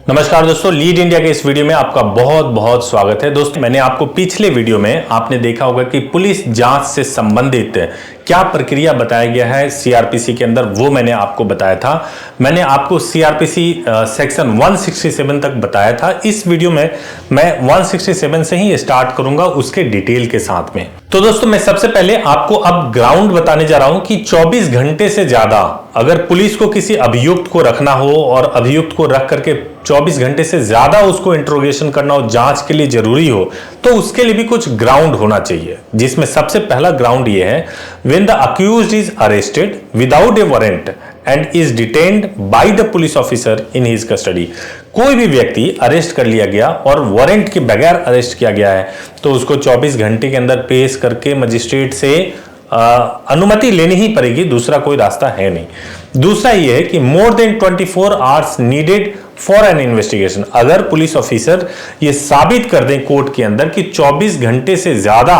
नमस्कार दोस्तों, lead India के इस वीडियो में आपका बहुत बहुत स्वागत है। दोस्तों, मैंने आपको पिछले वीडियो में आपने देखा होगा कि पुलिस जांच से संबंधित क्या प्रक्रिया बताया गया है सीआरपीसी के अंदर, वो मैंने आपको बताया था। मैंने आपको सीआरपीसी सेक्शन 167 तक बताया था। इस वीडियो में मैं 167 से ही स्टार्ट करूंगा, उसके डिटेल के साथ में। तो दोस्तों, मैं सबसे पहले आपको अब ग्राउंड बताने जा रहा हूं कि 24 घंटे से ज्यादा अगर पुलिस को किसी अभियुक्त को रखना हो और अभियुक्त को रख करके 24 घंटे से ज्यादा उसको इंट्रोगेशन करना हो, जांच के लिए जरूरी हो, तो उसके लिए भी कुछ ग्राउंड होना चाहिए। जिसमें सबसे पहला ग्राउंड ये है, when the accused is arrested without A warrant and is detained by the police officer in his custody. कोई भी व्यक्ति अरेस्ट कर लिया गया और वारंट के बगैर अरेस्ट किया गया है, तो उसको 24 घंटे के अंदर पेश करके मजिस्ट्रेट से अनुमति लेनी ही पड़ेगी, दूसरा कोई रास्ता है नहीं। दूसरा यह है कि more than 24 hours needed for an investigation. अगर पुलिस ऑफिसर ये साबित कर दें कोर्ट के अंदर कि 24 घंटे से ज्यादा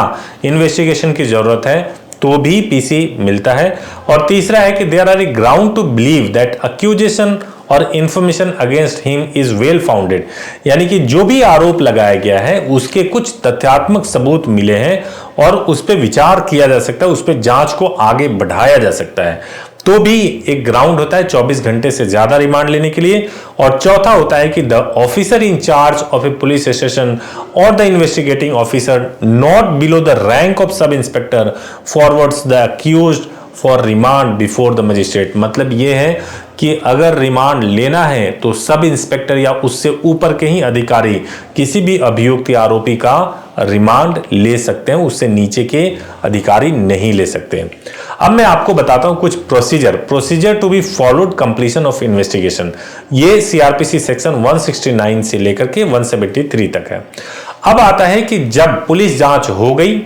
इन्वेस्टिगेशन की जरूरत है, तो भी पीसी मिलता है। और तीसरा है कि there are a ground to believe that accusation और information against him is well founded, यानी कि जो भी आरोप लगाया गया है उसके कुछ तथ्यात्मक सबूत मिले हैं और उस पर विचार किया जा सकता है, उस पर जांच को आगे बढ़ाया जा सकता है, तो भी एक ग्राउंड होता है 24 घंटे से ज्यादा रिमांड लेने के लिए। और चौथा होता है कि the officer in charge of a police station और the investigating officer not below the rank of sub inspector forwards the accused for remand before the magistrate. मतलब यह है कि अगर रिमांड लेना है तो सब इंस्पेक्टर या उससे ऊपर के ही अधिकारी किसी भी अभियुक्त या आरोपी का रिमांड ले सकते हैं, उससे नीचे के अधिकारी नहीं ले सकते। अब मैं आपको बताता हूं कुछ procedure to be followed completion of investigation. ये सीआरपीसी सेक्शन 169 से लेकर के 173 तक है। अब आता है कि जब पुलिस जांच हो गई,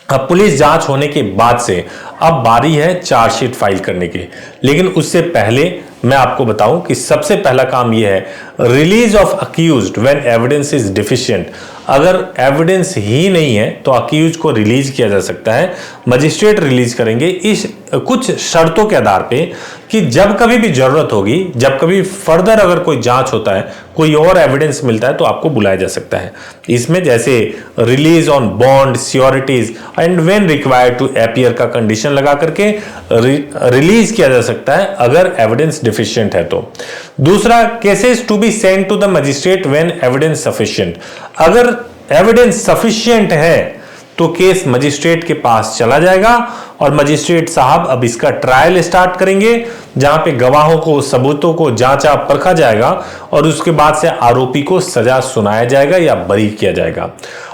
अब पुलिस जांच होने के बाद से अब बारी है चार्जशीट फाइल करने की। लेकिन उससे पहले मैं आपको बताऊं कि सबसे पहला काम यह है, release of accused when evidence is deficient. अगर एविडेंस ही नहीं है तो अक्यूज को रिलीज किया जा सकता है, मजिस्ट्रेट रिलीज करेंगे इस कुछ शर्तों के आधार पे कि जब कभी भी जरूरत होगी, जब कभी फर्दर अगर कोई जांच होता है, कोई और एविडेंस मिलता है, तो आपको बुलाया जा सकता है। इसमें जैसे release on bond, securities and when required to appear का कंडीशन लगा करके रिलीज किया जा सकता है अगर एविडेंस डिफिशिएंट है तो। दूसरा, cases to be sent to the magistrate when evidence sufficient. अगर एविडेंस सफिशिएंट है तो केस मजिस्ट्रेट के पास चला जाएगा और मजिस्ट्रेट साहब अब इसका ट्रायल स्टार्ट करेंगे, जहां पे गवाहों को, सबूतों को जांचा परखा जाएगा और उसके बाद से आरोपी को सजा सुनाया जाएगा या बरी किया जाएगा।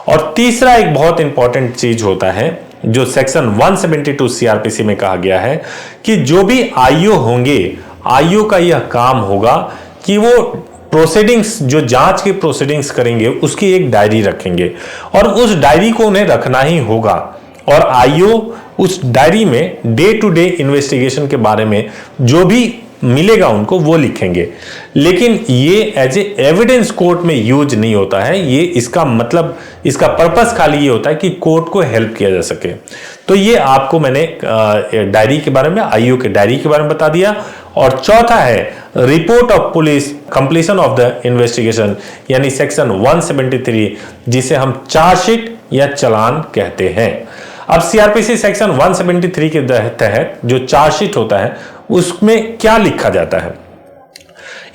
और तीसरा एक बहुत इंपॉर्टेंट चीज होता है जो सेक्शन 172 सीआरपीसी में कहा गया है कि जो भी आईओ होंगे, आईओ का यह काम होगा कि वो प्रोसीडिंग्स, जो जांच के प्रोसीडिंग्स करेंगे, उसकी एक डायरी रखेंगे और उस डायरी को उन्हें रखना ही होगा। और आईओ उस डायरी में डे टू डे इन्वेस्टिगेशन के बारे में जो भी मिलेगा उनको वो लिखेंगे। लेकिन ये एज ए एविडेंस कोर्ट में यूज नहीं होता है। ये इसका मतलब, इसका पर्पस खाली ये होता है कि कोर्ट को हेल्प किया जा सके। तो ये आपको मैंने डायरी के बारे में, आईओ के डायरी के बारे में बता दिया। और चौथा है report of police completion of the investigation, यानी सेक्शन 173, जिसे हम चार्जशीट या चालान कहते हैं। अब सीआरपीसी सेक्शन 173 के तहत जो चार्जशीट होता है उसमें क्या लिखा जाता है?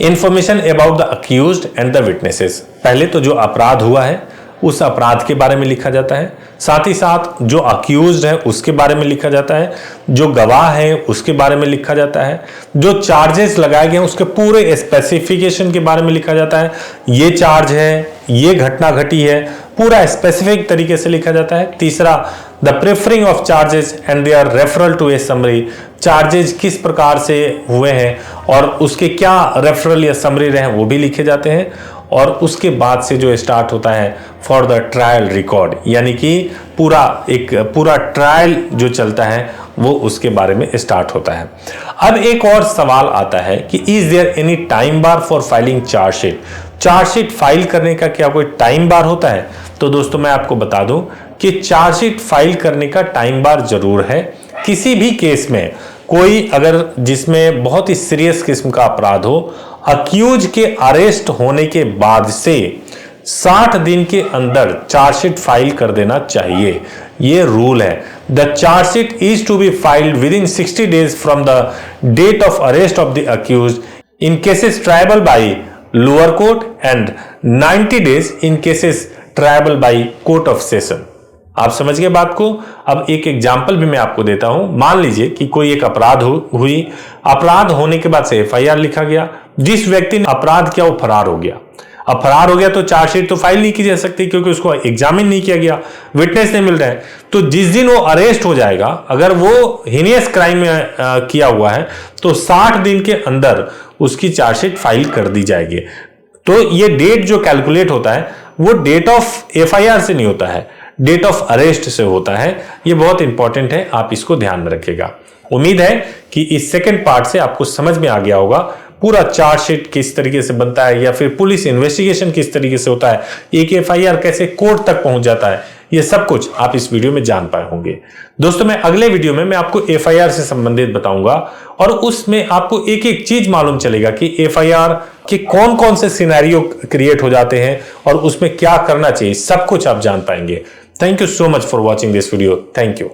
Information about the accused and the witnesses. पहले तो जो अपराध हुआ है उस अपराध के बारे में लिखा जाता है, साथ ही साथ जो अक्यूज्ड है उसके बारे में लिखा जाता है, जो गवाह है उसके बारे में लिखा जाता है, जो चार्जेस लगाए गए हैं उसके पूरे स्पेसिफिकेशन के बारे में लिखा जाता है। ये चार्ज है, ये घटना घटी है, पूरा स्पेसिफिक तरीके से लिखा जाता है। तीसरा, the preferring of charges and their referral to a summary. Charges किस प्रकार से हुए हैं और उसके क्या रेफरल या समरी रहे वो भी लिखे जाते हैं। और उसके बाद से जो स्टार्ट होता है फॉर द ट्रायल रिकॉर्ड, यानी कि पूरा ट्रायल जो चलता है वो उसके बारे में स्टार्ट होता है। अब एक और सवाल आता है कि is there any time bar for filing chargesheet. Chargesheet file करने का क्या कोई टाइम बार होता है? तो दोस्तों, मैं आपको बता दूं कि चार्जशीट फाइल करने का टाइम बार जरूर है। किसी भी केस में कोई अगर जिसमें बहुत ही सीरियस किस्म का अपराध हो, अक्यूज के अरेस्ट होने के बाद से 60 दिन के अंदर चार्जशीट फाइल कर देना चाहिए। ये रूल है। The chargesheet is to be filed within 60 days from the date of arrest of the accused in cases triable by lower court and 90 days in cases triable by court of session. आप समझ गए बात को। अब एक example भी मैं आपको देता हूं। मान लीजिए कि कोई एक अपराध हुई, अपराध होने के बाद से एफआईआर लिखा गया, जिस व्यक्ति ने अपराध किया वो फरार हो गया। अब फरार हो गया तो चार्जशीट तो फाइल नहीं की जा सकती क्योंकि उसको एग्जामिन नहीं किया गया, विटनेस नहीं मिल रहा है। तो जिस दिन वो अरेस्ट हो जाएगा, अगर वो हीनियस क्राइम में किया हुआ है, तो 60 दिन के अंदर उसकी चार्जशीट फाइल कर दी जाएगी। तो ये डेट जो कैलकुलेट होता है वो डेट ऑफ एफआईआर से नहीं होता है, डेट ऑफ अरेस्ट से होता है। ये बहुत इंपॉर्टेंट है, आप इसको ध्यान में रखिएगा। उम्मीद है कि इस सेकंड पार्ट से आपको समझ में आ गया होगा पूरा चार्जशीट किस तरीके से बनता है, या फिर पुलिस इन्वेस्टिगेशन किस तरीके से होता है, एक एफआईआर कैसे कोर्ट तक पहुंच जाता है। ये सब कुछ आप इस वीडियो में जान पाए होंगे। दोस्तों, मैं अगले वीडियो में मैं आपको एफआईआर से संबंधित बताऊंगा और उसमें आपको एक एक चीज मालूम चलेगा कि एफआईआर के कौन कौन से सिनेरियो क्रिएट हो जाते हैं और उसमें क्या करना चाहिए, सब कुछ आप जान पाएंगे। Thank you so much for watching this video. Thank you.